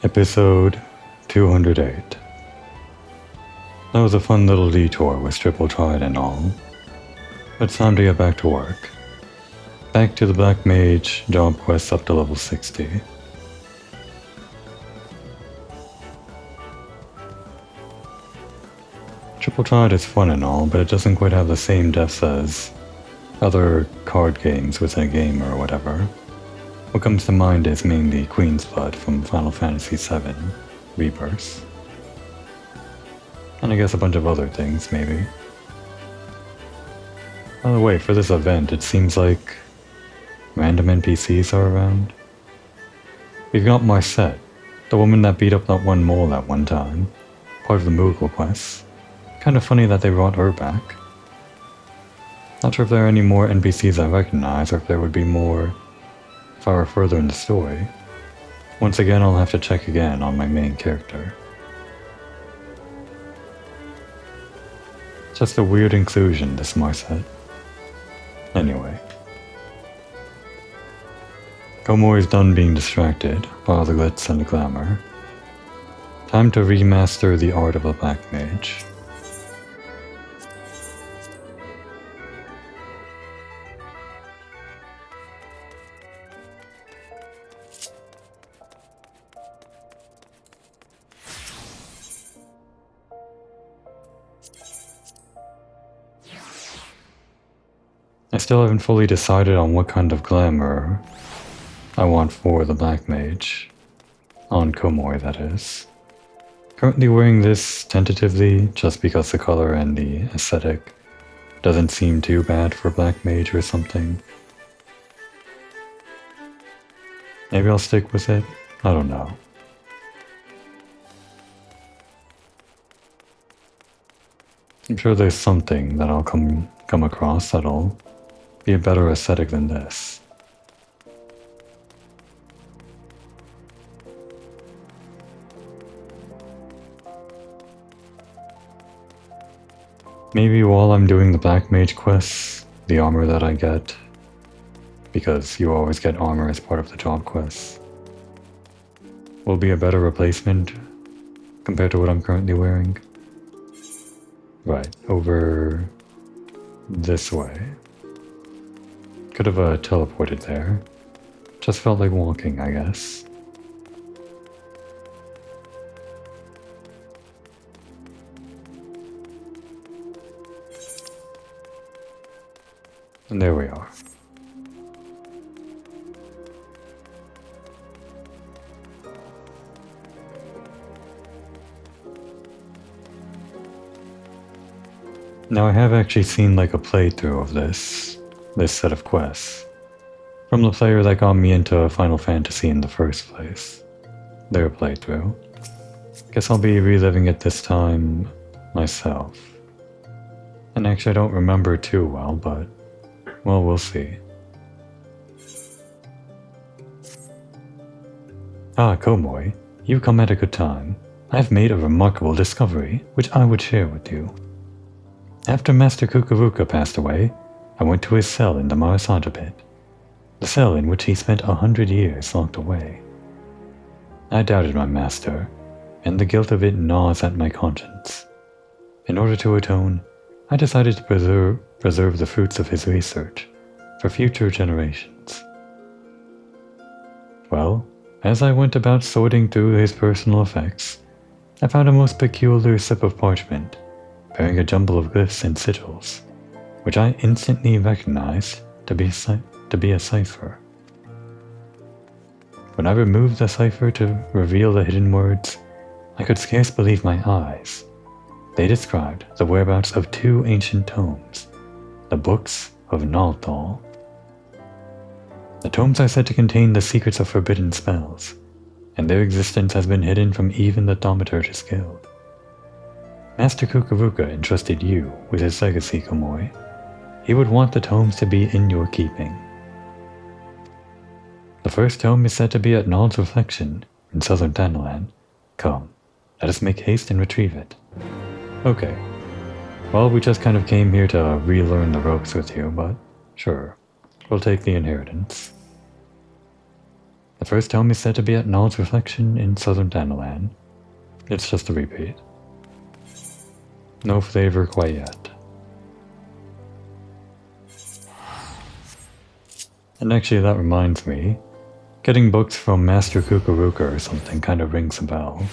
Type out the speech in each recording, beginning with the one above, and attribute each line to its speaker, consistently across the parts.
Speaker 1: Episode 208. That was a fun little detour with triple tried and all. But it's time to get back to work. Back to the Black Mage job quest up to level 60. Triple tried is fun and all, but it doesn't quite have the same depth as other card games within a game or whatever. What comes to mind is mainly Queen's Blood from Final Fantasy VII Rebirth. And I guess a bunch of other things, maybe. By the way, for this event, it seems like random NPCs are around. We've got Marcette, the woman that beat up that one mole at one time, part of the Moogle quest. Kinda funny that they brought her back. Not sure if there are any more NPCs I recognize, or if there would be more if I were further in the story. Once again, I'll have to check again on my main character. Just a weird inclusion, this Marcette. Anyway. Komori's done being distracted by all the glitz and the glamour. Time to remaster the art of a Black Mage. I still haven't fully decided on what kind of glamour I want for the Black Mage. On Komori, that is. Currently wearing this tentatively, just because the color and the aesthetic doesn't seem too bad for Black Mage or something. Maybe I'll stick with it? I don't know. I'm sure there's something that I'll come across that'll be a better aesthetic than this. Maybe while I'm doing the Black Mage quests, the armor that I get, because you always get armor as part of the job quests, will be a better replacement compared to what I'm currently wearing. Right, over this way. Could have teleported there. Just felt like walking, I guess. And there we are. Now I have actually seen like a playthrough of this set of quests, from the player that got me into Final Fantasy in the first place. Their playthrough. Guess I'll be reliving it this time myself. And actually I don't remember too well, but well, we'll see. Ah, Komori, you've come at a good time. I've made a remarkable discovery, which I would share with you. After Master Kukuruka passed away, I went to his cell in the Marasada pit, the cell in which he spent 100 years locked away. I doubted my master, and the guilt of it gnaws at my conscience. In order to atone, I decided to preserve the fruits of his research for future generations. Well, as I went about sorting through his personal effects, I found a most peculiar slip of parchment, bearing a jumble of glyphs and sigils, which I instantly recognized to be a cipher. When I removed the cipher to reveal the hidden words, I could scarce believe my eyes. They described the whereabouts of two ancient tomes, the Books of Nalthal. The tomes are said to contain the secrets of forbidden spells, and their existence has been hidden from even the Thaumaturge's Guild. Master Kukuruka entrusted you with his legacy, Komori. He would want the tomes to be in your keeping. The first tome is said to be at Nald's Reflection in southern Thanalan. Come, let us make haste and retrieve it. Okay. Well, we just kind of came here to relearn the ropes with you, but sure. We'll take the inheritance. The first tome is said to be at Null's reflection in southern Danalan. It's just a repeat. No flavor quite yet. And actually that reminds me, getting books from Master Kukuruka or something kind of rings a bell.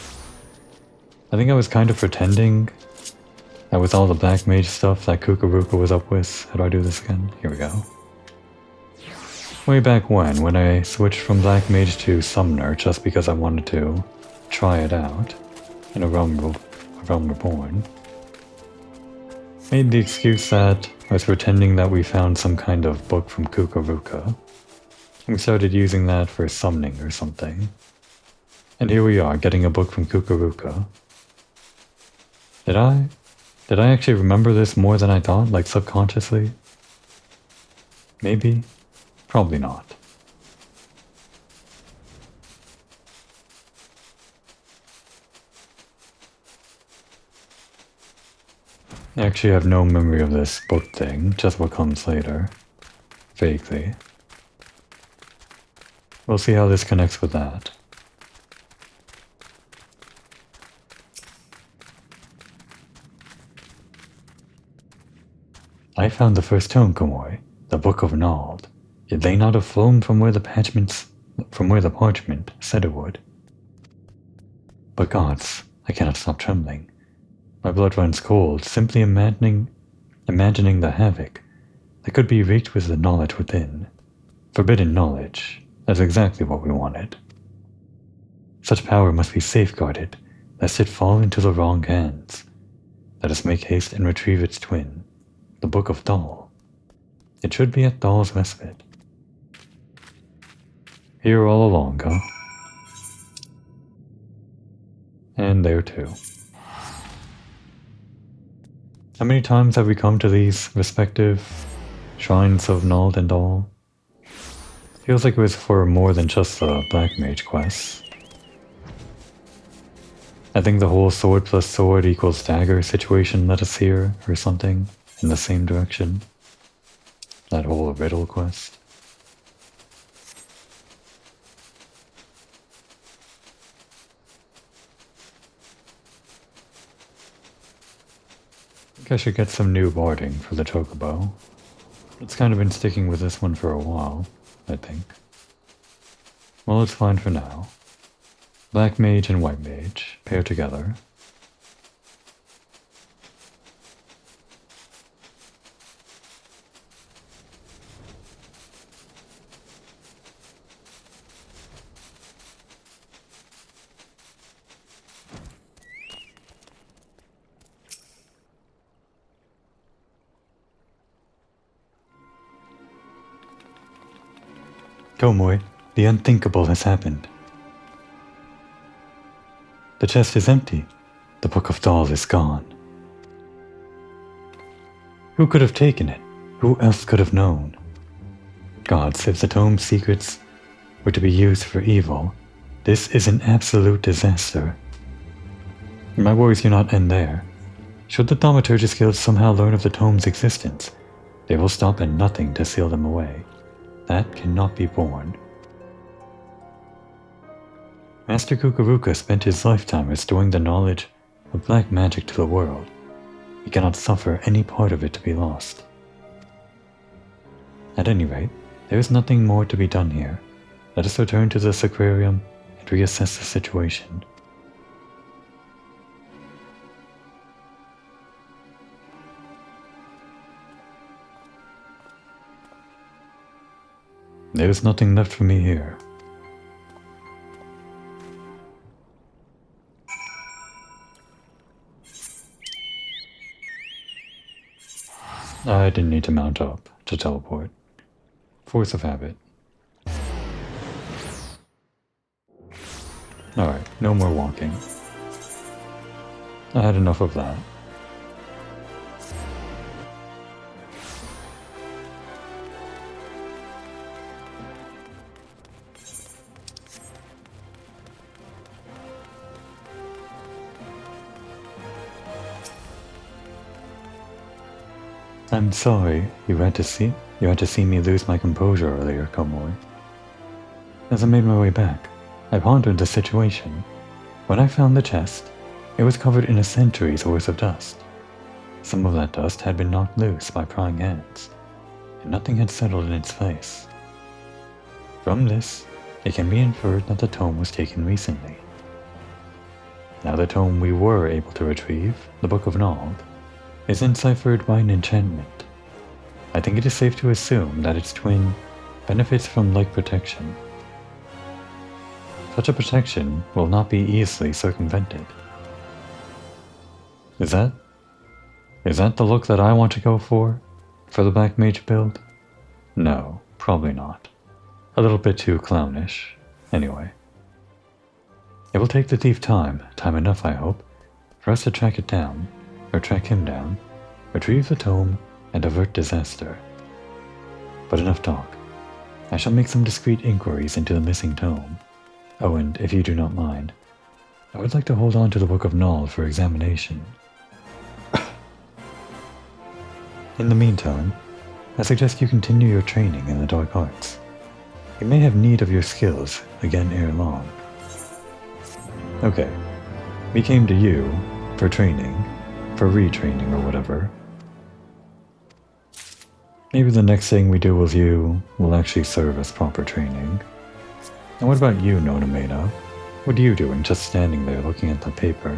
Speaker 1: I think I was kind of pretending that with all the Black Mage stuff that Kukuruka was up with. How do I do this again? Here we go. Way back when I switched from Black Mage to Summoner just because I wanted to try it out in a Realm Reborn. Made the excuse that I was pretending that we found some kind of book from Kukuruka. We started using that for summoning or something. And here we are, getting a book from Kukuruka. Did I actually remember this more than I thought, like subconsciously? Maybe? Probably not. I actually have no memory of this book thing, just what comes later. Vaguely. We'll see how this connects with that. I found the first tome, Komoi, the Book of Nald. It may not have flown from where the parchment said it would. But gods, I cannot stop trembling. My blood runs cold, simply imagining the havoc that could be wreaked with the knowledge within. Forbidden knowledge, that's exactly what we wanted. Such power must be safeguarded, lest it fall into the wrong hands. Let us make haste and retrieve its twin, the Book of Dal. It should be at Dal's respite. Here all along, huh? And there too. How many times have we come to these respective shrines of Nald and Dal? Feels like it was for more than just the Black Mage quests. I think the whole sword plus sword equals dagger situation led us here, or something, in the same direction. That whole riddle quest. I think I should get some new boarding for the Chocobo. It's kind of been sticking with this one for a while, I think. Well, it's fine for now. Black Mage and White Mage, pair together. Komoi, the unthinkable has happened. The chest is empty. The Book of Dal is gone. Who could have taken it? Who else could have known? Gods, if the tome's secrets were to be used for evil, this is an absolute disaster. My worries do not end there. Should the Thaumaturgist Guild somehow learn of the tome's existence, they will stop at nothing to seal them away. That cannot be borne. Master Kukuruka spent his lifetime restoring the knowledge of black magic to the world. He cannot suffer any part of it to be lost. At any rate, there is nothing more to be done here. Let us return to the Sacrarium and reassess the situation. There is nothing left for me here. I didn't need to mount up to teleport. Force of habit. Alright, no more walking. I had enough of that. I'm sorry, you had to see me lose my composure earlier, Komoi. As I made my way back, I pondered the situation. When I found the chest, it was covered in a century's worth of dust. Some of that dust had been knocked loose by prying hands, and nothing had settled in its place. From this, it can be inferred that the tome was taken recently. Now the tome we were able to retrieve, the Book of Nald, is enciphered by an enchantment. I think it is safe to assume that its twin benefits from like protection. Such a protection will not be easily circumvented. Is that the look that I want to go for the Black Mage build? No, probably not. A little bit too clownish, anyway. It will take the thief time enough I hope, for us to track him down, retrieve the tome, and avert disaster. But enough talk. I shall make some discreet inquiries into the missing tome. Oh, and if you do not mind, I would like to hold on to the Book of Nald for examination. In the meantime, I suggest you continue your training in the dark arts. You may have need of your skills again ere long. Okay, we came to you for training, for retraining or whatever. Maybe the next thing we do with you will actually serve as proper training. And what about you, Nona Mena? What are you doing just standing there looking at the paper?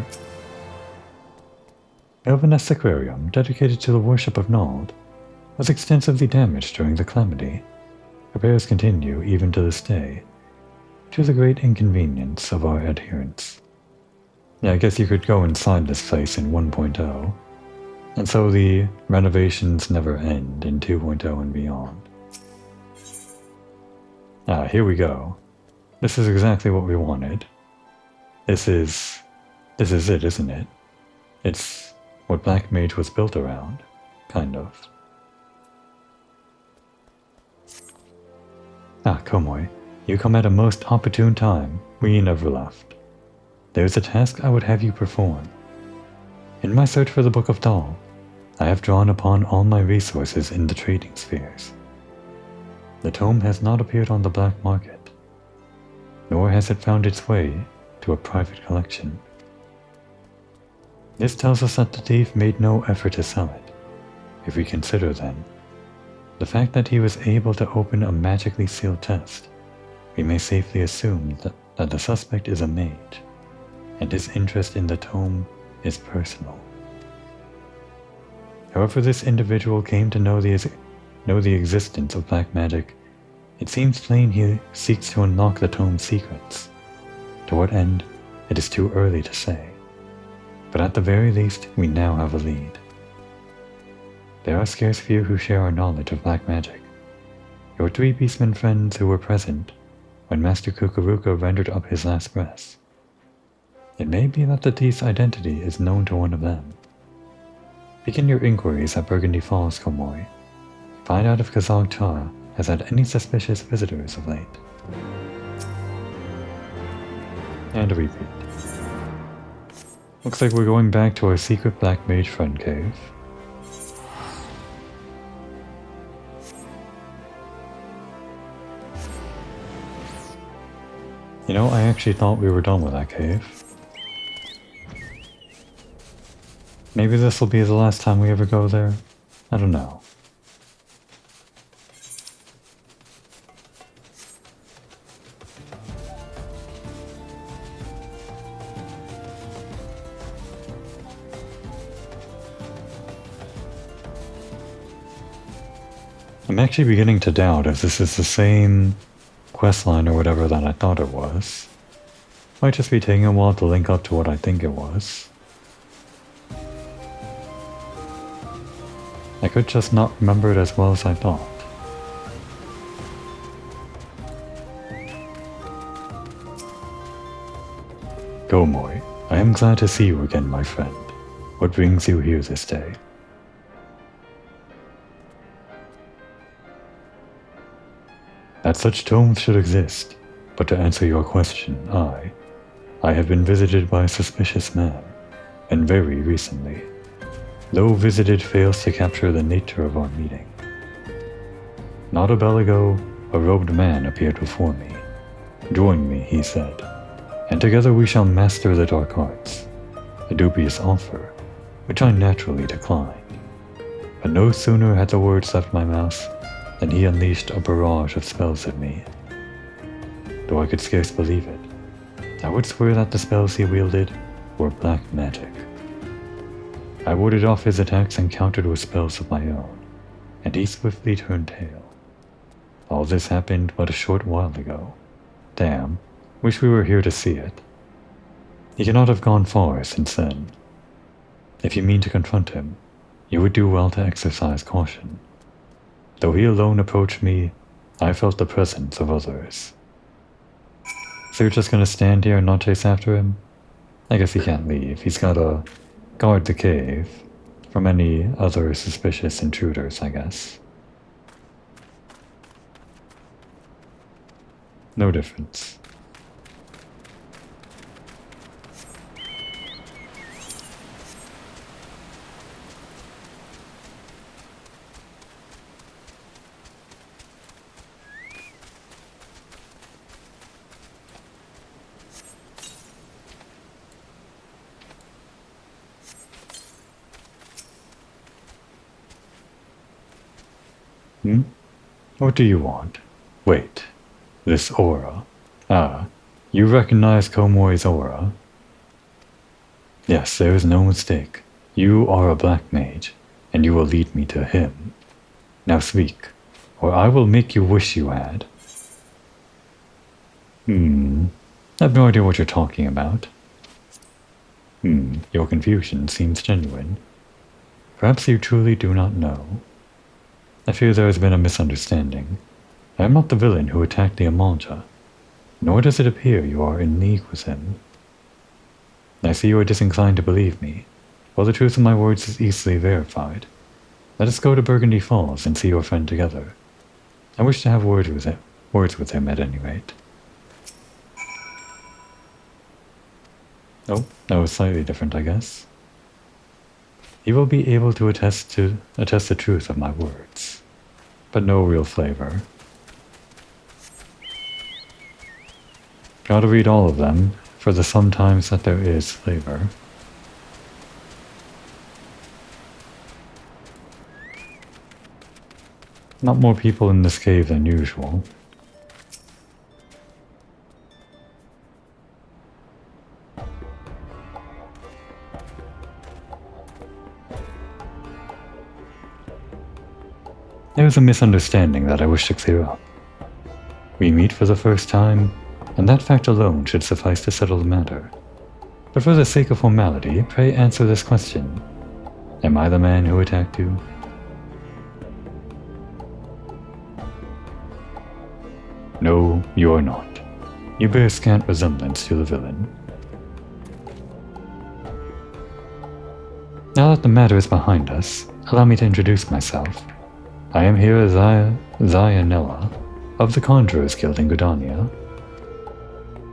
Speaker 1: Elvenest Aquarium, dedicated to the worship of Nald, was extensively damaged during the calamity. Repairs continue even to this day, to the great inconvenience of our adherents. Yeah, I guess you could go inside this place in 1.0, and so the renovations never end in 2.0 and beyond. Ah, here we go. This is exactly what we wanted. This is it, isn't it? It's what Black Mage was built around, kind of. Ah, Komoy, you come at a most opportune time. We never left. There is a task I would have you perform. In my search for the Book of Dal, I have drawn upon all my resources in the trading spheres. The tome has not appeared on the black market, nor has it found its way to a private collection. This tells us that the thief made no effort to sell it. If we consider, then, the fact that he was able to open a magically sealed chest, we may safely assume that the suspect is a mage, and his interest in the tome is personal. However this individual came to know the existence of black magic, it seems plain he seeks to unlock the tome's secrets. To what end, it is too early to say, but at the very least we now have a lead. There are scarce few who share our knowledge of black magic. Your 3 beastmen friends who were present when Master Kukuruka rendered up his last breath. It may be that the thief's identity is known to one of them. Begin your inquiries at Burgundy Falls, Komoy. Find out if Kazal Chara has had any suspicious visitors of late. And a repeat. Looks like we're going back to our secret Black Mage friend cave. You know, I actually thought we were done with that cave. Maybe this will be the last time we ever go there? I don't know. I'm actually beginning to doubt if this is the same questline or whatever that I thought it was. Might just be taking a while to link up to what I think it was. I could just not remember it as well as I thought. Komoy, I am glad to see you again, my friend. What brings you here this day? That such tomes should exist, but to answer your question, I have been visited by a suspicious man, and very recently. Though visited fails to capture the nature of our meeting. Not a bell ago, a robed man appeared before me, Join me, he said, and together we shall master the dark arts. A dubious offer, which I naturally declined. But no sooner had the words left my mouth than he unleashed a barrage of spells at me. Though I could scarce believe it, I would swear that the spells he wielded were black magic. I warded off his attacks and countered with spells of my own, and he swiftly turned tail. All this happened but a short while ago. Damn, wish we were here to see it. He cannot have gone far since then. If you mean to confront him, you would do well to exercise caution. Though he alone approached me, I felt the presence of others. So you're just gonna stand here and not chase after him? I guess he can't leave. He's gotta guard the cave from any other suspicious intruders, I guess. No difference. What do you want? Wait, this aura. Ah, you recognize Komoi's aura? Yes, there is no mistake. You are a black mage, and you will lead me to him. Now speak, or I will make you wish you had. I have no idea what you're talking about. Your confusion seems genuine. Perhaps you truly do not know. I fear there has been a misunderstanding. I am not the villain who attacked the Amalja, nor does it appear you are in league with him. I see you are disinclined to believe me. Well, the truth of my words is easily verified. Let us go to Burgundy Falls and see your friend together. I wish to have words with him at any rate. Oh, that was slightly different, I guess. He will be able to attest the truth of my words, but no real flavor. Gotta read all of them, for the sometimes that there is flavor. Not more people in this cave than usual. There is a misunderstanding that I wish to clear up. We meet for the first time, and that fact alone should suffice to settle the matter. But for the sake of formality, pray answer this question. Am I the man who attacked you? No, you are not. You bear scant resemblance to the villain. Now that the matter is behind us, allow me to introduce myself. I am here as Zionella, of the Conjurers Guild in Gudania.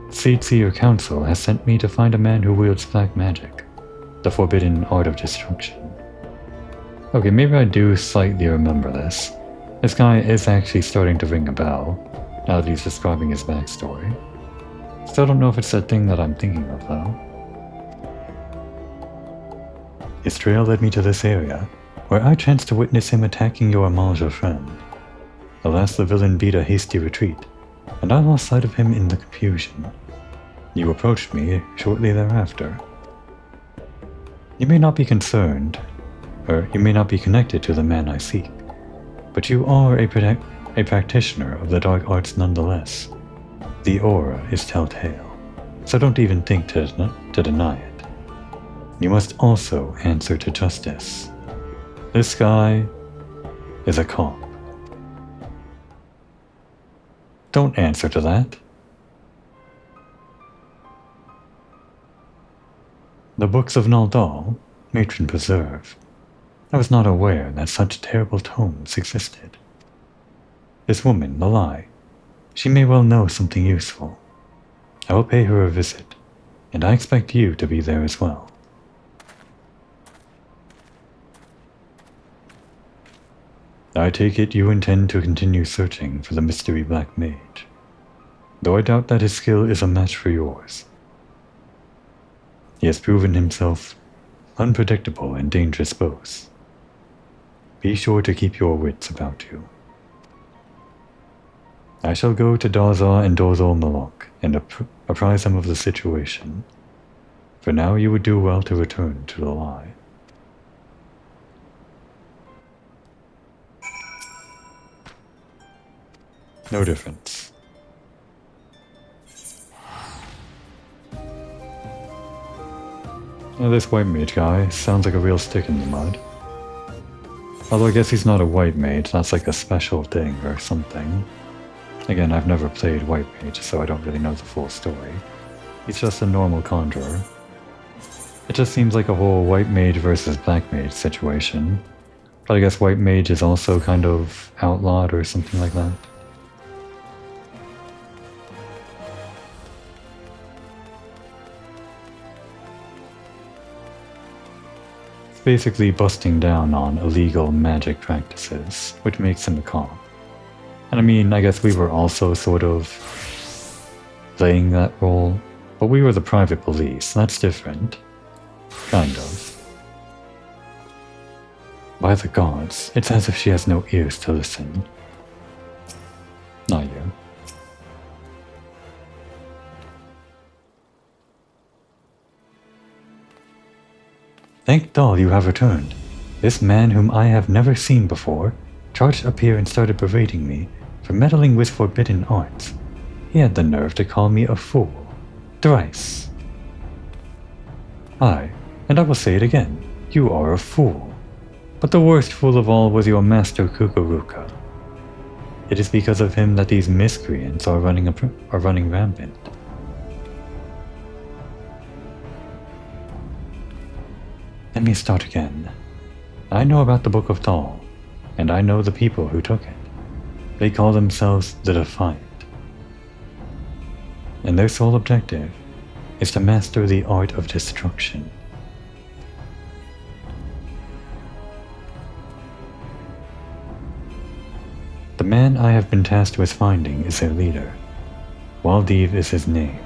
Speaker 1: Seedseer Council has sent me to find a man who wields black magic, the forbidden art of destruction. Okay, maybe I do slightly remember this. This guy is actually starting to ring a bell, now that he's describing his backstory. Still don't know if it's that thing that I'm thinking of, though. His trail led me to this area, where I chanced to witness him attacking your Amalja friend. Alas, the villain beat a hasty retreat, and I lost sight of him in the confusion. You approached me shortly thereafter. You may not be concerned, or you may not be connected to the man I seek, but you are a practitioner of the dark arts nonetheless. The aura is telltale, so don't even think to deny it. You must also answer to justice. This guy is a cop. Don't answer to that. The books of Naldal, Matron Preserve. I was not aware that such terrible tomes existed. This woman, the lie, she may well know something useful. I will pay her a visit, and I expect you to be there as well. I take it you intend to continue searching for the mystery black mage. though I doubt that his skill is a match for yours. He has proven himself unpredictable and dangerous both. Be sure to keep your wits about you. I shall go to Dazar and Dozol Malok and apprise them of the situation. For now you would do well to return to the lie. No difference. Now this white mage guy sounds like a real stick in the mud. Although I guess he's not a white mage, that's like a special thing or something. Again, I've never played white mage, so I don't really know the full story. He's just a normal conjurer. It just seems like a whole white mage versus black mage situation. But I guess white mage is also kind of outlawed or something like that. Basically busting down on illegal magic practices, which makes him a cop. And I mean, I guess we were also sort of playing that role, but we were the private police, that's different. Kind of. By the gods, it's as if she has no ears to listen. Not you. Thank Dal you have returned. This man whom I have never seen before charged up here and started berating me for meddling with forbidden arts. He had the nerve to call me a fool. Thrice. Aye, and I will say it again. You are a fool. But the worst fool of all was your master Kukuruka. It is because of him that these miscreants are running rampant. Let me start again. I know about the Book of Thal, and I know the people who took it. They call themselves the Defiant. And their sole objective is to master the art of destruction. The man I have been tasked with finding is their leader. Waldev is his name,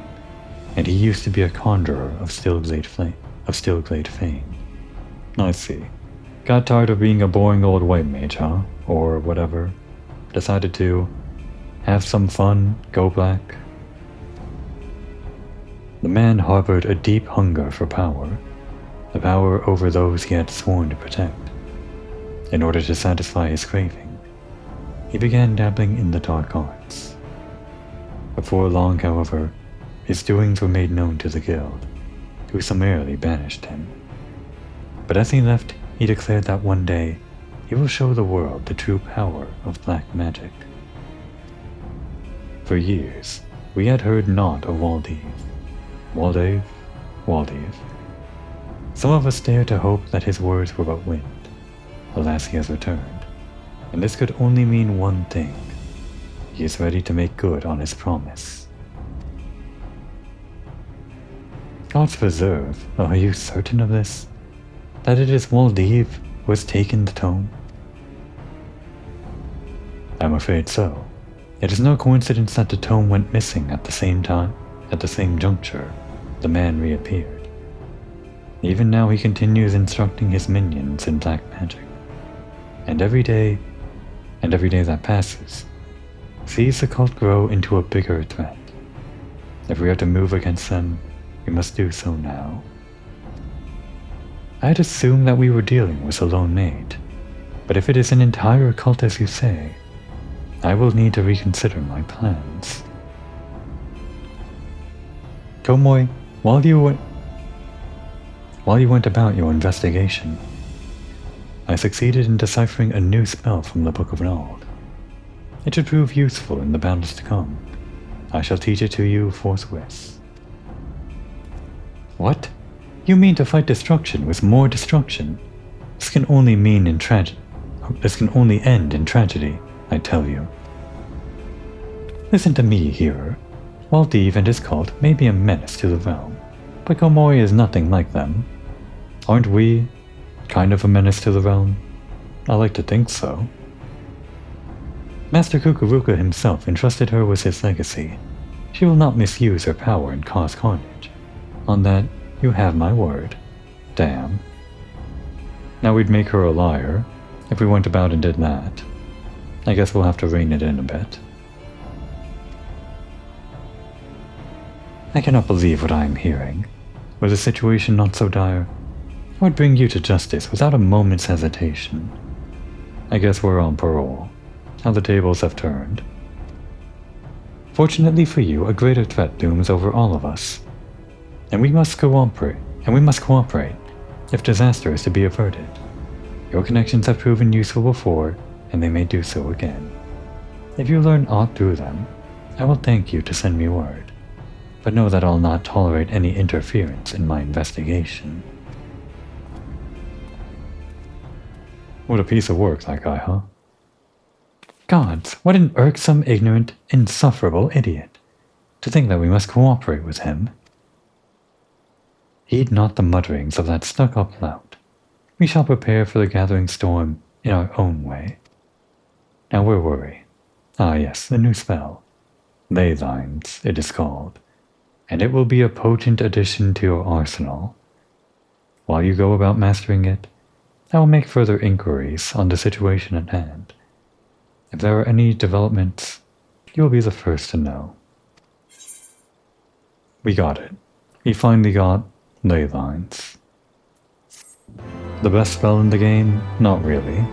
Speaker 1: and he used to be a conjurer of Stillglade fame. I see. Got tired of being a boring old white mage, huh? Or whatever. Decided to have some fun, go black. The man harbored a deep hunger for power, the power over those he had sworn to protect. In order to satisfy his craving, he began dabbling in the dark arts. Before long, however, his doings were made known to the guild, who summarily banished him. But as he left, he declared that one day he will show the world the true power of black magic. For years, we had heard naught of Waldev. Waldev. Some of us dared to hope that his words were but wind. Alas, he has returned, and this could only mean one thing. He is ready to make good on his promise. Gods preserve, are you certain of this? That it is Waldev who has taken the tome? I'm afraid so. It is no coincidence that the tome went missing at the same time, at the same juncture, the man reappeared. Even now he continues instructing his minions in black magic. And every day that passes, sees the cult grow into a bigger threat. If we are to move against them, we must do so now. I had assumed that we were dealing with a lone mage, but if it is an entire cult as you say, I will need to reconsider my plans. Tomoe, while you went about your investigation, I succeeded in deciphering a new spell from the Book of Nald. It should prove useful in the battles to come. I shall teach it to you forthwith. What? You mean to fight destruction with more destruction? This can only end in tragedy, I tell you. Listen to me, hearer. Waldev and his cult may be a menace to the realm, but Tomoe is nothing like them. Aren't we kind of a menace to the realm? I like to think so. Master Kukuruka himself entrusted her with his legacy. She will not misuse her power and cause carnage. On that, you have my word. Damn. Now we'd make her a liar if we went about and did that. I guess we'll have to rein it in a bit. I cannot believe what I am hearing. Were the situation not so dire, I would bring you to justice without a moment's hesitation. I guess we're on parole. How the tables have turned. Fortunately for you, a greater threat looms over all of us. And we must cooperate if disaster is to be averted. Your connections have proven useful before, and they may do so again. If you learn aught through them, I will thank you to send me word. But know that I'll not tolerate any interference in my investigation. What a piece of work, that guy, huh? Gods, what an irksome, ignorant, insufferable idiot. To think that we must cooperate with him. Heed not the mutterings of that stuck-up lout. We shall prepare for the gathering storm in our own way. Now where were we? Ah yes, the new spell. Ley Lines, it is called. And it will be a potent addition to your arsenal. While you go about mastering it, I will make further inquiries on the situation at hand. If there are any developments, you will be the first to know. We got it. We finally got Ley Lines. The best spell in the game? Not really.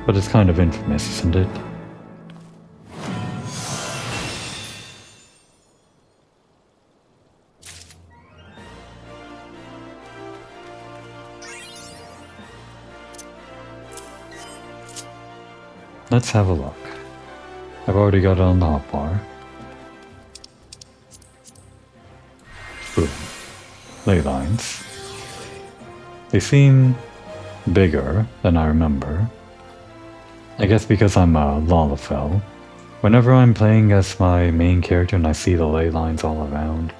Speaker 1: But it's kind of infamous, isn't it? Let's have a look. I've already got it on the hotbar. Boom. Ley Lines. They seem bigger than I remember. I guess because I'm a Lalafell. Whenever I'm playing as my main character and I see the ley lines all around,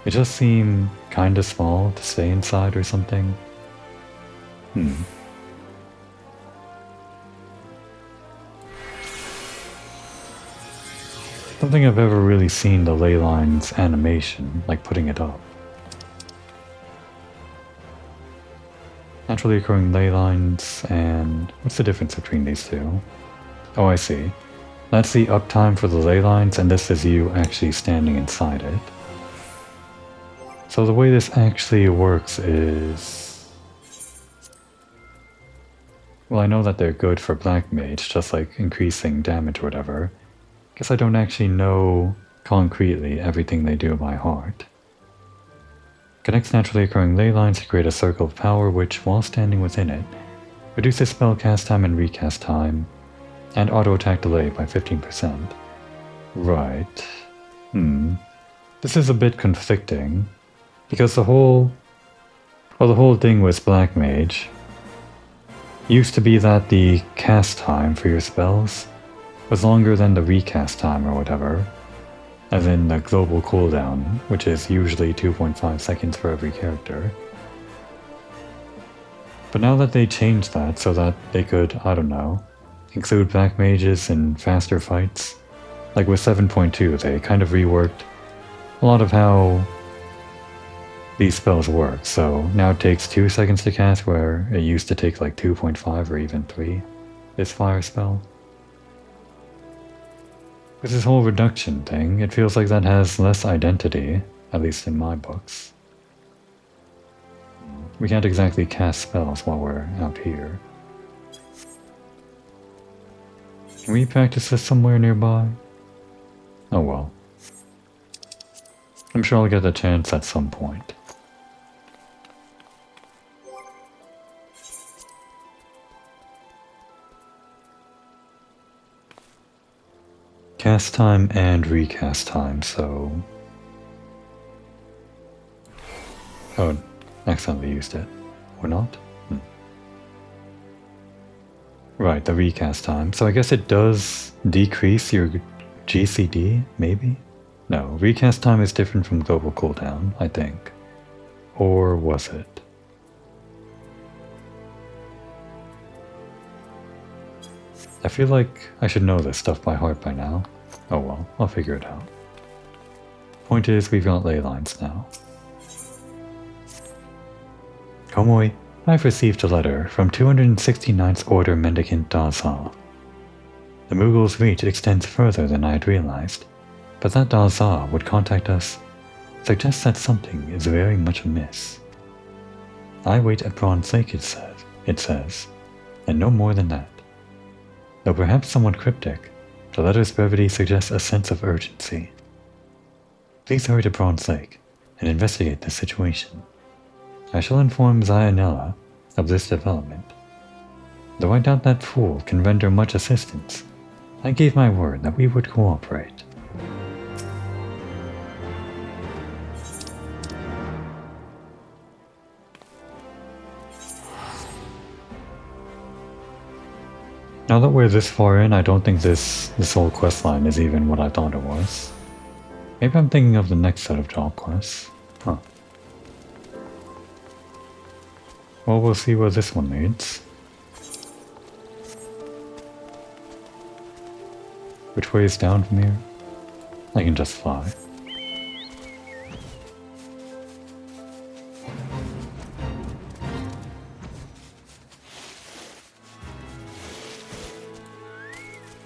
Speaker 1: it just seems kinda small to stay inside or something. Don't think I've ever really seen the ley lines animation, like putting it up. Naturally occurring ley lines, and what's the difference between these two? Oh, I see. That's the uptime for the ley lines, and this is you actually standing inside it. So the way this actually works is... Well, I know that they're good for Black Mage, just like increasing damage or whatever. Guess I don't actually know concretely everything they do by heart. Connects naturally occurring ley lines to create a circle of power which, while standing within it, reduces spell cast time and recast time, and auto attack delay by 15%. Right. This is a bit conflicting, because the whole thing with Black Mage used to be that the cast time for your spells was longer than the recast time or whatever, as in the global cooldown, which is usually 2.5 seconds for every character. But now that they changed that so that they could, I don't know, include Black Mages in faster fights, like with 7.2 they kind of reworked a lot of how these spells work, so now it takes 2 seconds to cast where it used to take like 2.5 or even 3, this fire spell. With this whole reduction thing, it feels like that has less identity, at least in my books. We can't exactly cast spells while we're out here. Can we practice this somewhere nearby? Oh well. I'm sure I'll get a chance at some point. Cast time and recast time, so... Oh, accidentally used it. Or not? Right, the recast time. So I guess it does decrease your GCD, maybe? No, recast time is different from global cooldown, I think. Or was it? I feel like I should know this stuff by heart by now. Oh well, I'll figure it out. Point is, we've got ley lines now. Komoi, I've received a letter from 269th Order Mendicant Daza. The Mughals' reach extends further than I had realized, but that Daza would contact us suggests that something is very much amiss. I wait at Bronze Lake, it says, and no more than that. Though perhaps somewhat cryptic, the letter's brevity suggests a sense of urgency. Please hurry to Bronze Lake and investigate the situation. I shall inform Zayanella of this development. Though I doubt that fool can render much assistance, I gave my word that we would cooperate. Now that we're this far in, I don't think this whole questline is even what I thought it was. Maybe I'm thinking of the next set of job quests. Huh. Well, we'll see where this one leads. Which way is down from here? I can just fly.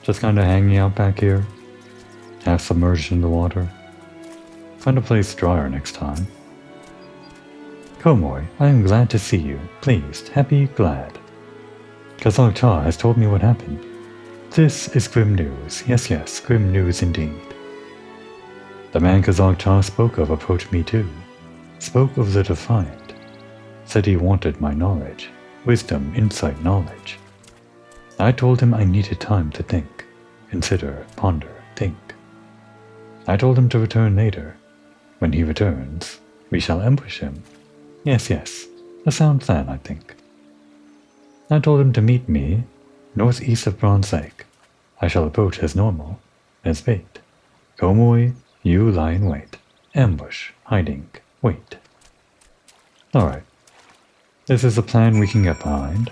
Speaker 1: Just kinda hanging out back here. Half submerged in the water. Find a place drier next time. Komoi, I am glad to see you. Pleased, happy, glad. Kazak Cha has told me what happened. This is grim news. Yes, grim news indeed. The man Kazak Cha spoke of approached me too. Spoke of the Defiant. Said he wanted my knowledge. Wisdom, insight, knowledge. I told him I needed time to think. Consider, ponder, think. I told him to return later. When he returns, we shall ambush him. Yes, a sound plan, I think. I told him to meet me northeast of Bronze Lake. I shall approach as normal, as bait. Komoi, you lie in wait. Ambush, hiding, wait. Alright. This is a plan we can get behind.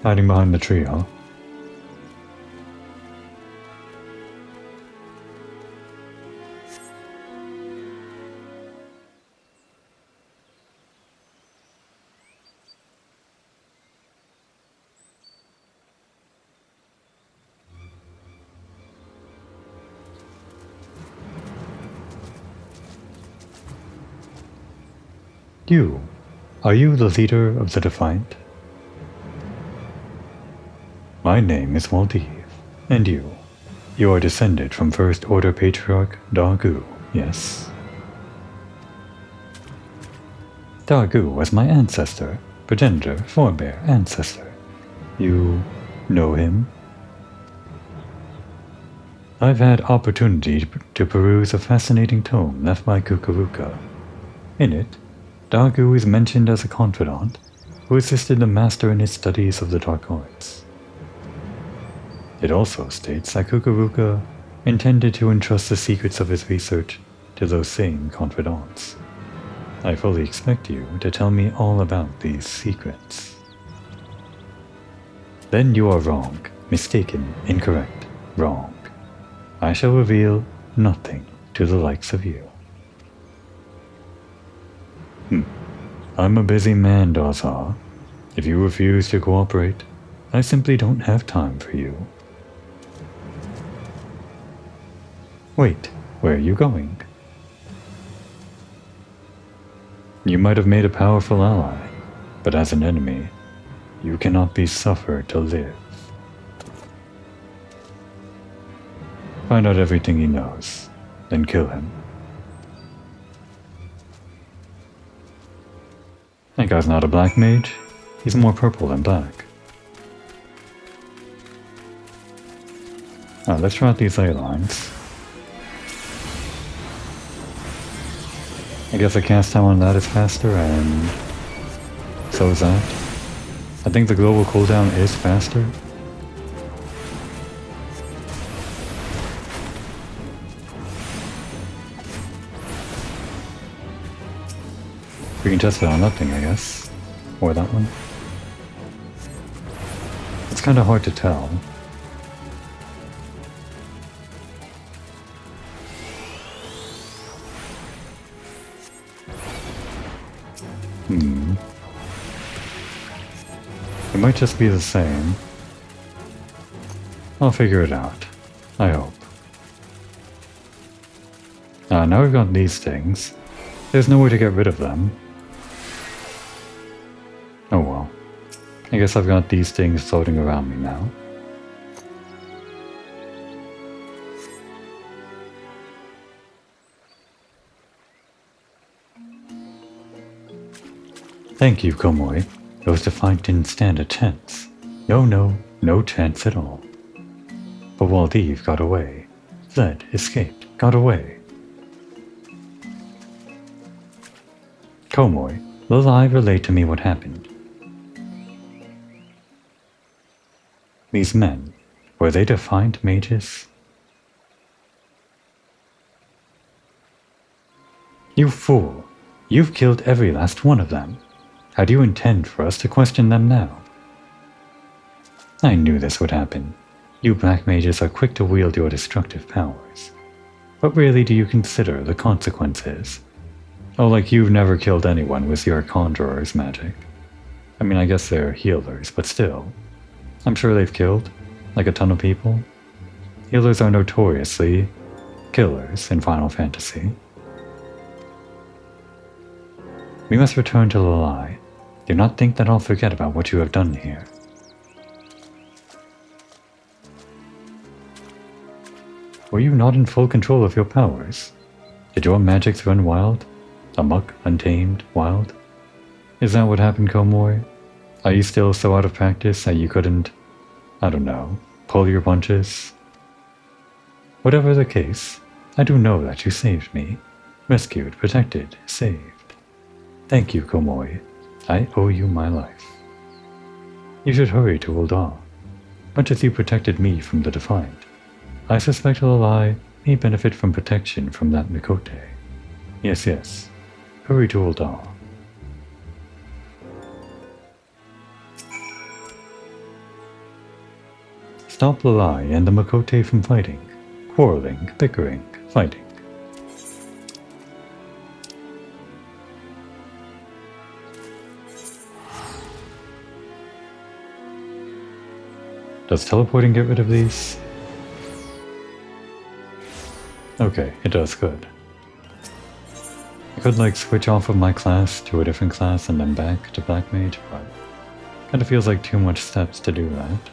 Speaker 1: Hiding behind the tree, huh? Are you the leader of the Defiant? My name is Waldiv, and you are descended from First Order Patriarch Dagu, yes? Dagu was my ancestor, progenitor, forebear, ancestor. You know him? I've had opportunity to peruse a fascinating tome left by Kukuruka. In it, Dagu is mentioned as a confidant who assisted the master in his studies of the dark arts. It also states that Kukuruka intended to entrust the secrets of his research to those same confidants. I fully expect you to tell me all about these secrets. Then you are wrong, mistaken, incorrect, wrong. I shall reveal nothing to the likes of you. I'm a busy man, Daza. If you refuse to cooperate, I simply don't have time for you. Wait, where are you going? You might have made a powerful ally, but as an enemy, you cannot be suffered to live. Find out everything he knows, then kill him. That guy's not a black mage. He's more purple than black. Alright, let's try out these ley lines. I guess the cast time on that is faster, and so is that. I think the global cooldown is faster. We can test it on that thing, I guess. Or that one. It's kind of hard to tell. It might just be the same. I'll figure it out. I hope. Now we've got these things. There's no way to get rid of them. Oh well. I guess I've got these things floating around me now. Thank you, Komoi. Those defiant didn't stand a chance. No chance at all. But Waldev got away. Fled, escaped, got away. Komoi, Lalai, relate to me what happened. These men, were they defiant mages? You fool! You've killed every last one of them. How do you intend for us to question them now? I knew this would happen. You black mages are quick to wield your destructive powers. But really do you consider the consequences? Oh, like you've never killed anyone with your conjurer's magic. I mean, I guess they're healers, but still. I'm sure they've killed, like a ton of people. Healers are notoriously killers in Final Fantasy. We must return to Lalai. Do not think that I'll forget about what you have done here. Were you not in full control of your powers? Did your magics run wild? Amok, untamed, wild? Is that what happened, Komoi? Are you still so out of practice that you couldn't, I don't know, pull your punches? Whatever the case, I do know that you saved me. Rescued, protected, saved. Thank you, Komoi. I owe you my life. You should hurry to Ul'dah. Much as you protected me from the Defiant, I suspect Lalai may benefit from protection from that Mikote. Yes. Hurry to Ul'dah. Stop Lalai and the Mikote from fighting, quarreling, bickering, fighting. Does teleporting get rid of these? Okay, it does good. I could like switch off of my class to a different class and then back to Black Mage, but kinda feels like too much steps to do that.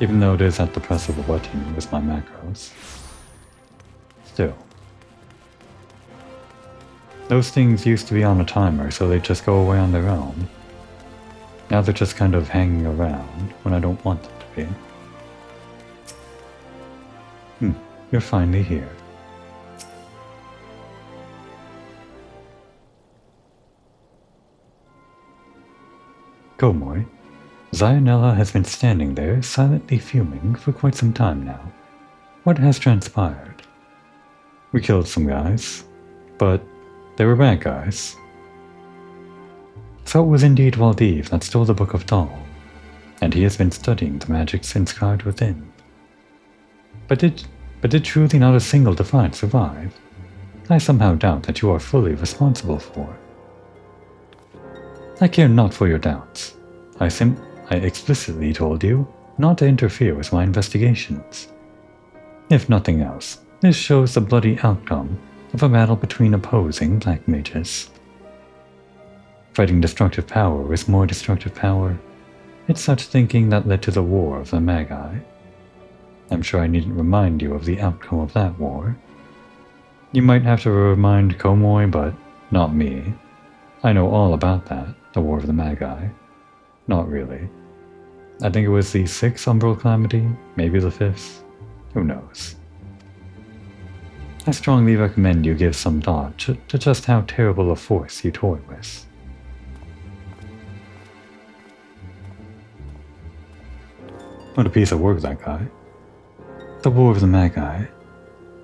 Speaker 1: Even though it is at the press of a button with my macros. Still. Those things used to be on a timer, so they just go away on their own. Now they're just kind of hanging around when I don't want them to be. You're finally here. Komoi, Zionella has been standing there silently fuming for quite some time now. What has transpired? We killed some guys, but they were bad guys. So it was indeed Waldev that stole the Book of Thal, and he has been studying the magics inscribed within. But did truly not a single Defiant survive? I somehow doubt that you are fully responsible for. I care not for your doubts. I explicitly told you not to interfere with my investigations. If nothing else, this shows the bloody outcome of a battle between opposing black mages. Fighting destructive power with more destructive power, it's such thinking that led to the War of the Magi. I'm sure I needn't remind you of the outcome of that war. You might have to remind Komoi, but not me. I know all about that, the War of the Magi. Not really. I think it was the 6th Umbral Calamity, maybe the 5th. Who knows? I strongly recommend you give some thought to just how terrible a force you toy with. What a piece of work, that guy. The War of the Magi.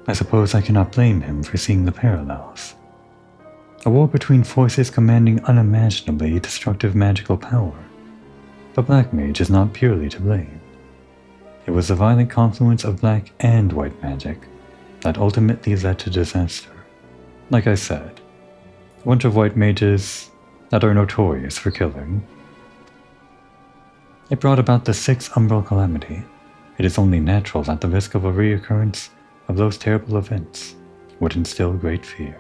Speaker 1: I suppose I cannot blame him for seeing the parallels. A war between forces commanding unimaginably destructive magical power. The Black Mage is not purely to blame. It was the violent confluence of black and white magic that ultimately led to disaster. Like I said, a bunch of white mages that are notorious for killing. It brought about the Sixth Umbral Calamity. It is only natural that the risk of a reoccurrence of those terrible events would instill great fear.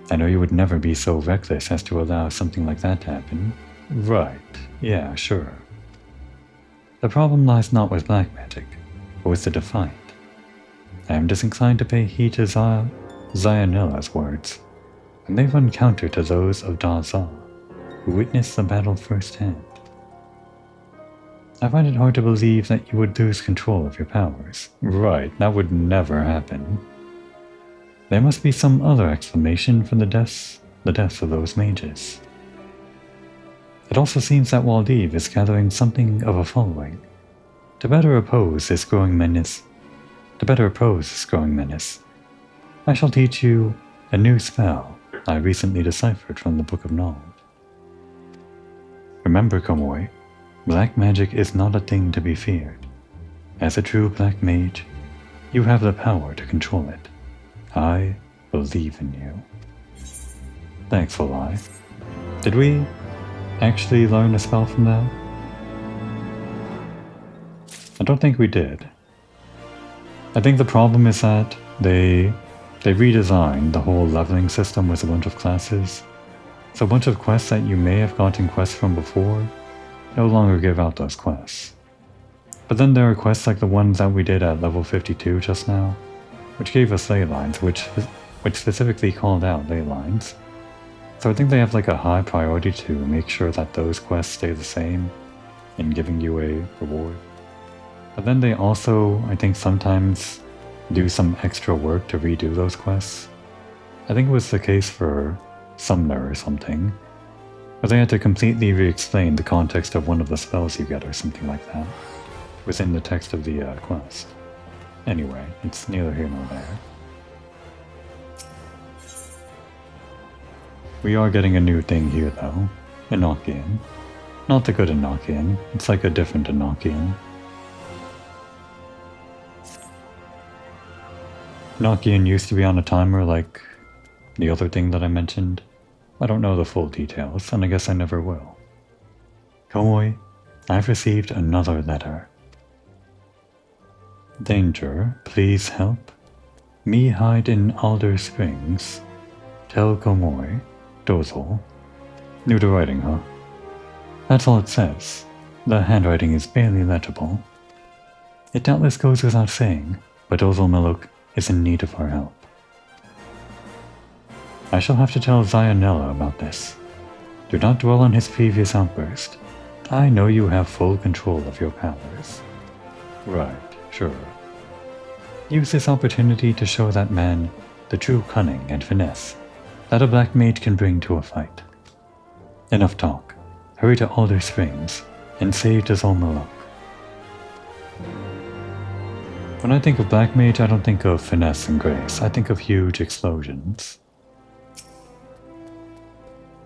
Speaker 1: I know you would never be so reckless as to allow something like that to happen. Right, yeah, sure. The problem lies not with black magic, but with the Defiant. I am disinclined to pay heed to Zionella's words, and they run counter to those of Daza, who witnessed the battle firsthand. I find it hard to believe that you would lose control of your powers. Right, that would never happen. There must be some other explanation for the deaths of those mages. It also seems that Waldiv is gathering something of a following. To better oppose this growing menace, I shall teach you a new spell I recently deciphered from the Book of Knowledge. Remember, Komoi, black magic is not a thing to be feared. As a true black mage, you have the power to control it. I believe in you. Thanks, Valai. Did we actually learn a spell from that? I don't think we did. I think the problem is that they redesigned the whole leveling system with a bunch of classes. So a bunch of quests that you may have gotten quests from before no longer give out those quests. But then there are quests like the ones that we did at level 52 just now, which gave us ley lines, which specifically called out ley lines. So I think they have like a high priority to make sure that those quests stay the same in giving you a reward. But then they also, I think, sometimes do some extra work to redo those quests. I think it was the case for Sumner or something, where they had to completely re-explain the context of one of the spells you get or something like that within the text of the quest. Anyway, it's neither here nor there. We are getting a new thing here though, Enochian. Not the good Enochian, it's like a different Enochian. Enochian used to be on a timer like the other thing that I mentioned. I don't know the full details, and I guess I never will. Komoi, I've received another letter. Danger, please help. Me hide in Alder Springs. Tell Komoi, Dozel. New to writing, huh? That's all it says. The handwriting is barely legible. It doubtless goes without saying, but Dozel Miluk is in need of our help. I shall have to tell Zionella about this. Do not dwell on his previous outburst. I know you have full control of your powers. Right, sure. Use this opportunity to show that man the true cunning and finesse that a black mage can bring to a fight. Enough talk. Hurry to Alder Springs and save Dazolmalok. When I think of black mage, I don't think of finesse and grace. I think of huge explosions.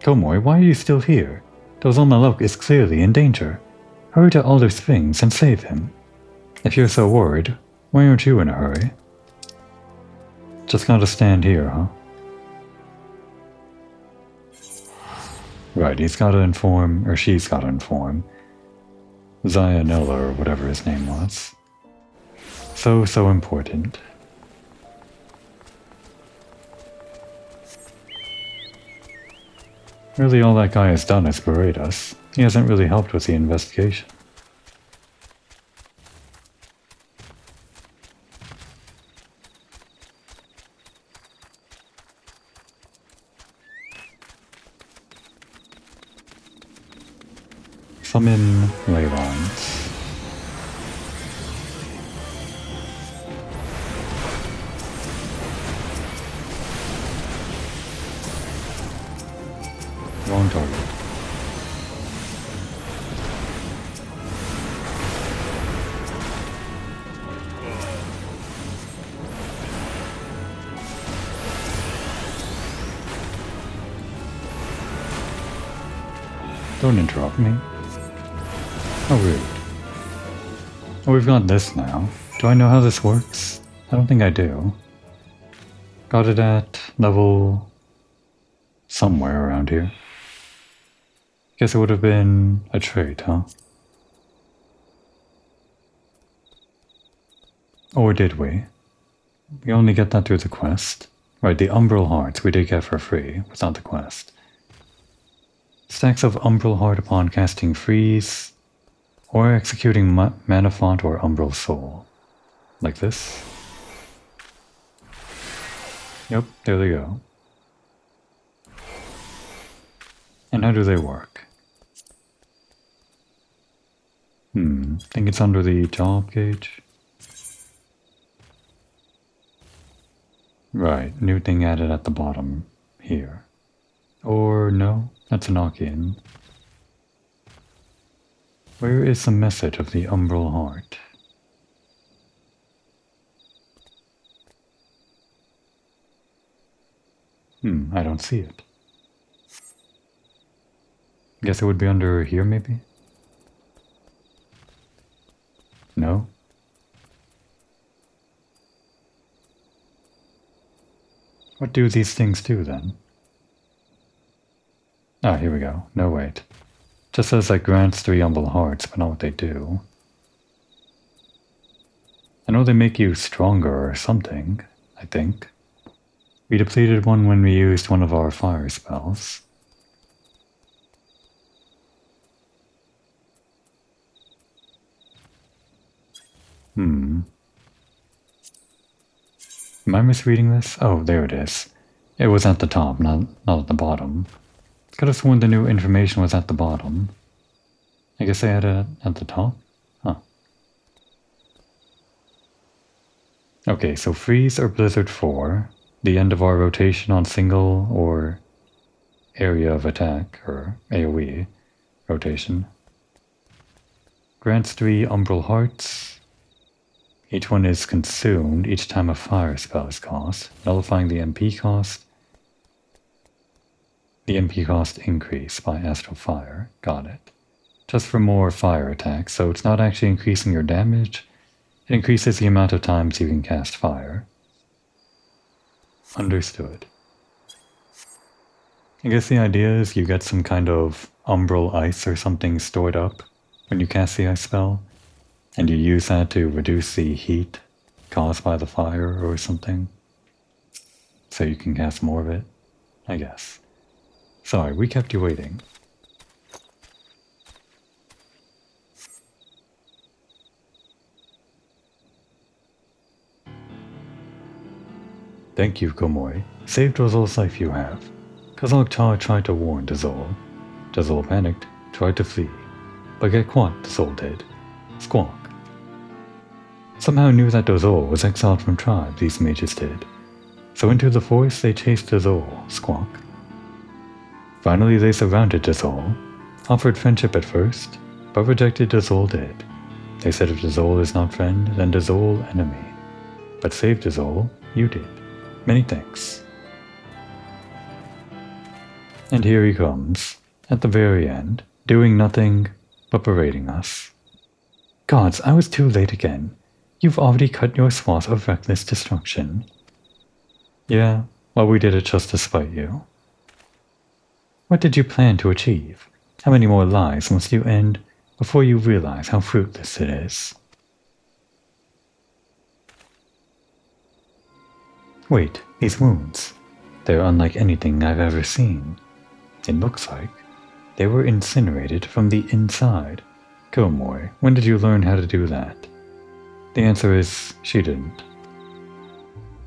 Speaker 1: Komoi, why are you still here? Dazolmalok is clearly in danger. Hurry to Alder Springs and save him. If you're so worried, why aren't you in a hurry? Just gotta stand here, huh? Right, he's gotta inform, or she's gotta inform, Zionella or whatever his name was. So important. Really all that guy has done is berate us. He hasn't really helped with the investigation. Summon ley lines. Wrong target. Don't interrupt me. How rude. Oh, we've got this now. Do I know how this works? I don't think I do. Got it at level somewhere around here. Guess it would have been a trait, huh? Or did we? We only get that through the quest. Right, the Umbral Hearts we did get for free, without the quest. Stacks of Umbral Heart upon casting Freeze, or executing Mana Font or Umbral Soul. Like this. Yep, there they go. And how do they work? Think it's under the job gauge. Right, new thing added at the bottom here. Or no, that's an Archean. Where is the message of the Umbral Heart? I don't see it. Guess it would be under here, maybe? No? What do these things do, then? Ah, here we go. No, wait. Just says like grants 3 Umbral Hearts, but not what they do. I know they make you stronger or something, I think. We depleted one when we used one of our fire spells. Am I misreading this? Oh, there it is. It was at the top, not at the bottom. Could have sworn the new information was at the bottom. I guess they had it at the top? Huh. Okay, so Freeze or Blizzard 4, the end of our rotation on single or area of attack, or AoE rotation. Grants 3 Umbral Hearts. Each one is consumed each time a fire spell is cast, nullifying the MP cost. The MP cost increase by Astral Fire. Got it. Just for more fire attacks, so it's not actually increasing your damage. It increases the amount of times you can cast fire. Understood. I guess the idea is you get some kind of umbral ice or something stored up when you cast the ice spell, and you use that to reduce the heat caused by the fire or something, so you can cast more of it, I guess. Sorry, we kept you waiting. Thank you, Komoi. Saved Dozol's life you have. Kazalk Char tried to warn Dozol. Dozol panicked, tried to flee. But get caught, Dozol did. Squawk. Somehow knew that Dozol was exiled from tribe, these mages did. So into the forest they chased Dozol, Squawk. Finally they surrounded Dozol, offered friendship at first, but rejected Dozol did. They said if Dozol is not friend, then Dozol enemy. But save Dozol, you did. Many thanks. And here he comes, at the very end, doing nothing but berating us. Gods, I was too late again. You've already cut your swath of reckless destruction. Yeah, well we did it just to spite you. What did you plan to achieve? How many more lives must you end before you realize how fruitless it is? Wait, these wounds. They're unlike anything I've ever seen. It looks like they were incinerated from the inside. Komoi, when did you learn how to do that? The answer is, she didn't.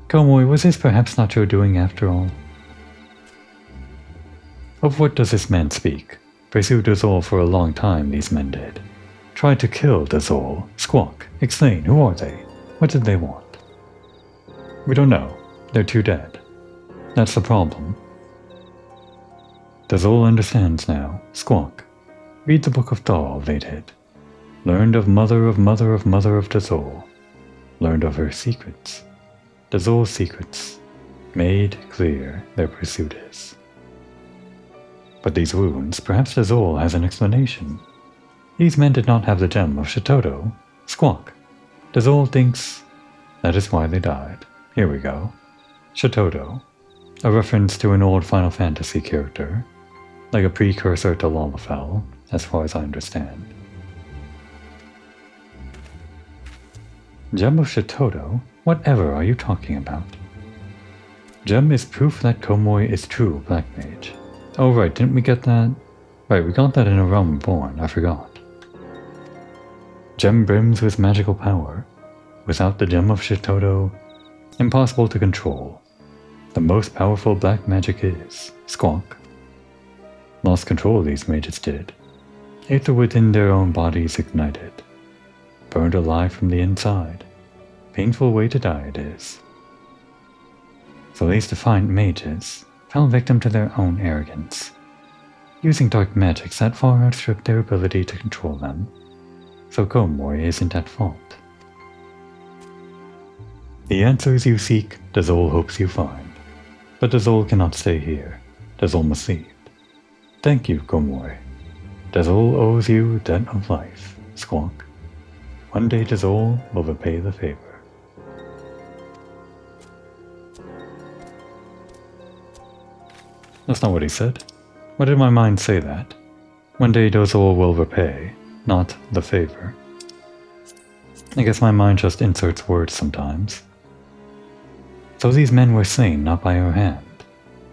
Speaker 1: Komoi, was this perhaps not your doing after all? Of what does this man speak? Pursued Dozol for a long time, these men did. Tried to kill Dozol. Squawk, explain, who are they? What did they want? We don't know. They're too dead. That's the problem. Dozol understands now. Squawk. Read the Book of Thal, they did. Learned of mother of mother of mother of Dozol. Learned of her secrets. Dozol's secrets. Made clear their pursuit is. But these wounds, perhaps Dazol has an explanation. These men did not have the gem of Shitoto. Squawk. Dazol thinks that is why they died. Here we go. Shitoto, a reference to an old Final Fantasy character, like a precursor to Lalafell, as far as I understand. Gem of Shitoto? Whatever are you talking about? Gem is proof that Komoi is true Black Mage. Oh right, didn't we get that? Right, we got that in A Realm Reborn, I forgot. Gem brims with magical power. Without the Gem of Shitoto, impossible to control. The most powerful black magic is Squawk. Lost control these mages did. Aether within their own bodies ignited. Burned alive from the inside. Painful way to die it is. So these defiant mages fell victim to their own arrogance, using dark magics that far outstrip their ability to control them, so Komoi isn't at fault. The answers you seek, Dazol hopes you find, but Dazol cannot stay here. Dazol must leave. Thank you, Komoi. Dazol owes you a debt of life, Squawk. One day Dazol will repay the favor. That's not what he said. Why did my mind say that? One day Dazol will repay, not the favor. I guess my mind just inserts words sometimes. So these men were slain not by our hand,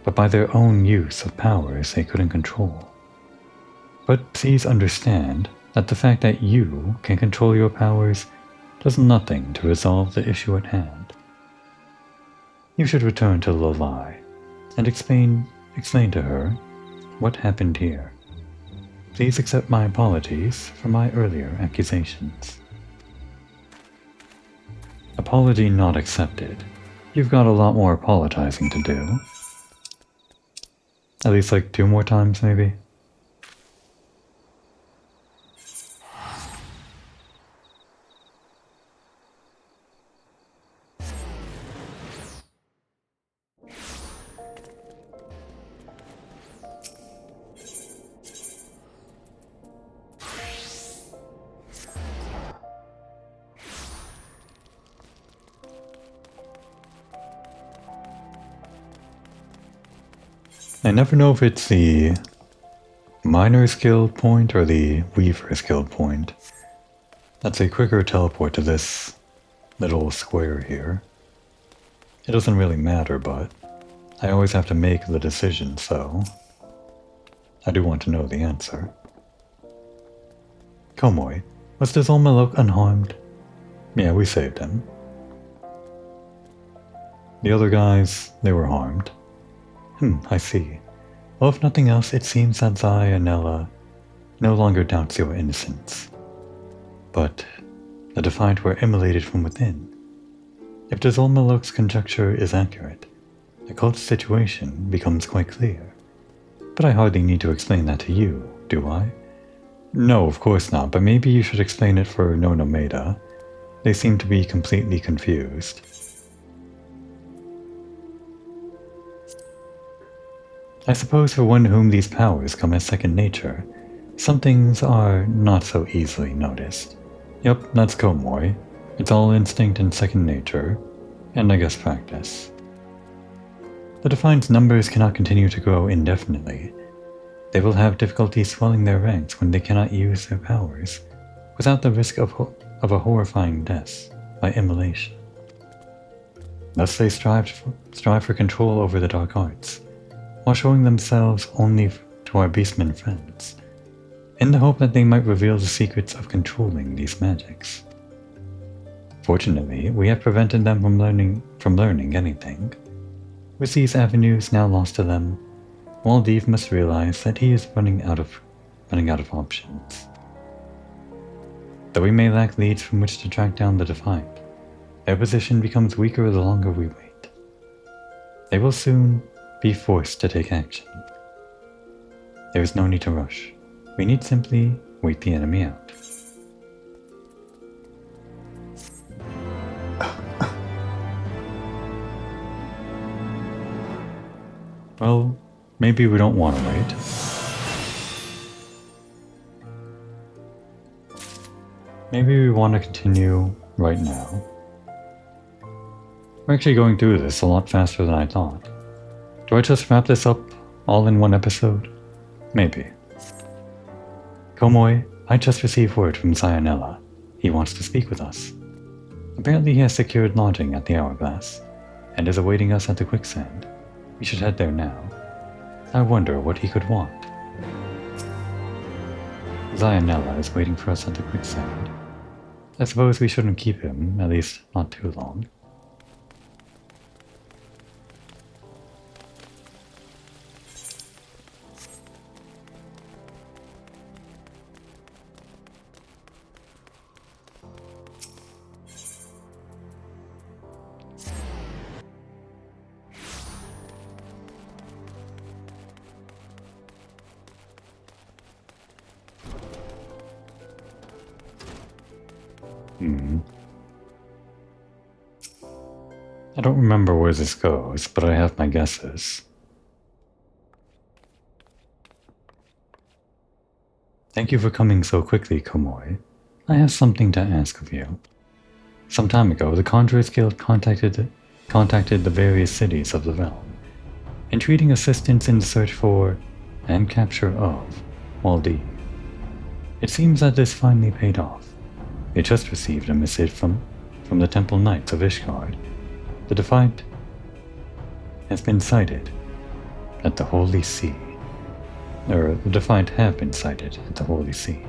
Speaker 1: but by their own use of powers they couldn't control. But please understand that the fact that you can control your powers does nothing to resolve the issue at hand. You should return to Lolai and explain to her what happened here. Please accept my apologies for my earlier accusations. Apology not accepted. You've got a lot more apologizing to do. At least like 2 more times maybe. I never know if it's the Miner's Guild point or the Weaver's Guild point. That's a quicker teleport to this little square here. It doesn't really matter, but I always have to make the decision, so I do want to know the answer. Komoi, was Dazolmalok unharmed? Yeah, we saved him. The other guys, they were harmed. I see. Well, if nothing else, it seems that Zai and Ella no longer doubts your innocence. But the Defiant were immolated from within. If Dazolmalok's conjecture is accurate, the cult's situation becomes quite clear. But I hardly need to explain that to you, do I? No, of course not, but maybe you should explain it for Nonomeda. They seem to be completely confused. I suppose for one whom these powers come as second nature, some things are not so easily noticed. Yep, that's Komoi. It's all instinct and second nature, and I guess practice. The Defiant's numbers cannot continue to grow indefinitely. They will have difficulty swelling their ranks when they cannot use their powers, without the risk of a horrifying death by immolation. Thus they strive for control over the dark arts, while showing themselves only to our beastmen friends, in the hope that they might reveal the secrets of controlling these magics. Fortunately, we have prevented them from learning anything. With these avenues now lost to them, Waldev must realize that he is running out of options. Though we may lack leads from which to track down the Defiant, their position becomes weaker the longer we wait. They will soon be forced to take action. There is no need to rush. We need simply wait the enemy out. Well, maybe we don't want to wait. maybe we want to continue right now. We're actually going through this a lot faster than I thought. Do I just wrap this up all in one episode? Maybe. Komoi, I just received word from Zionella. He wants to speak with us. Apparently he has secured lodging at the Hourglass, and is awaiting us at the quicksand. We should head there now. I wonder what he could want. Zionella is waiting for us at the quicksand. I suppose we shouldn't keep him, at least not too long. I don't remember where this goes, but I have my guesses. Thank you for coming so quickly, Komoi. I have something to ask of you. Some time ago, the Conjurers Guild contacted the various cities of the realm, entreating assistance in the search for and capture of Waldi. It seems that this finally paid off. They just received a missive from the Temple Knights of Ishgard. The Defiant has been sighted at the Holy See. The Defiant have been sighted at the Holy See.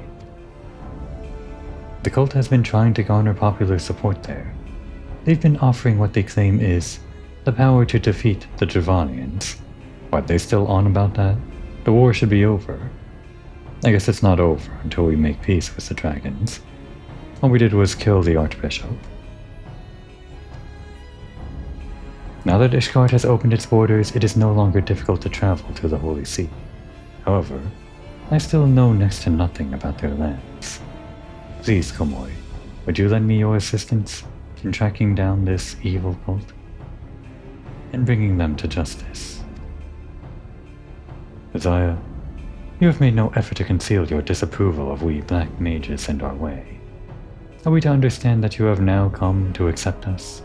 Speaker 1: The cult has been trying to garner popular support there. They've been offering what they claim is the power to defeat the Javanians. What, they still on about that? The war should be over. I guess it's not over until we make peace with the dragons. All we did was kill the Archbishop. Now that Ishgard has opened its borders, it is no longer difficult to travel to the Holy See. However, I still know next to nothing about their lands. Please, Komoi, would you lend me your assistance in tracking down this evil cult and bringing them to justice? Isaiah, you have made no effort to conceal your disapproval of we black mages and our way. Are we to understand that you have now come to accept us?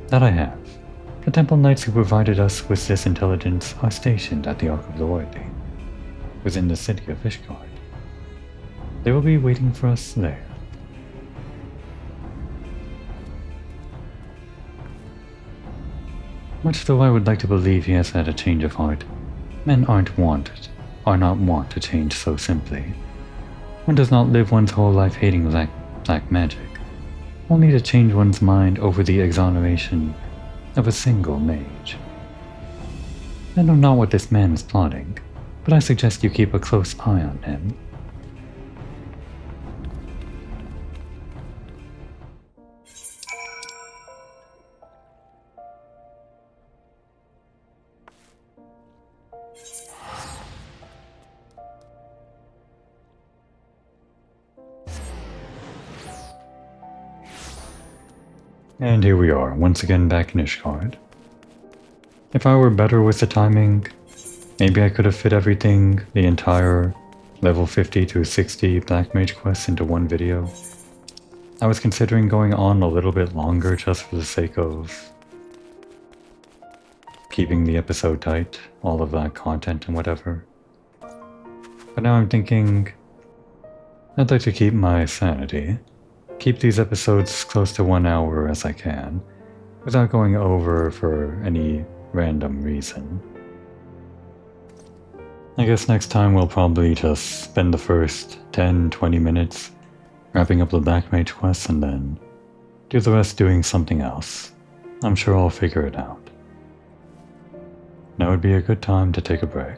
Speaker 1: That I have. The Temple Knights who provided us with this intelligence are stationed at the Ark of Loyalty, within the city of Ishgard. They will be waiting for us there. Much though I would like to believe he has had a change of heart, men are not wont to change so simply. One does not live one's whole life hating black magic, only to change one's mind over the exoneration of a single mage. I know not what this man is plotting, but I suggest you keep a close eye on him. And here we are, once again back in Ishgard. If I were better with the timing, maybe I could have fit everything, the entire level 50 through 60 Black Mage quests into one video. I was considering going on a little bit longer just for the sake of keeping the episode tight, all of that content and whatever. But now I'm thinking, I'd like to keep my sanity. Keep these episodes close to 1 hour as I can, without going over for any random reason. I guess next time we'll probably just spend the first 10-20 minutes wrapping up the Black Mage quest and then do the rest doing something else. I'm sure I'll figure it out. Now would be a good time to take a break.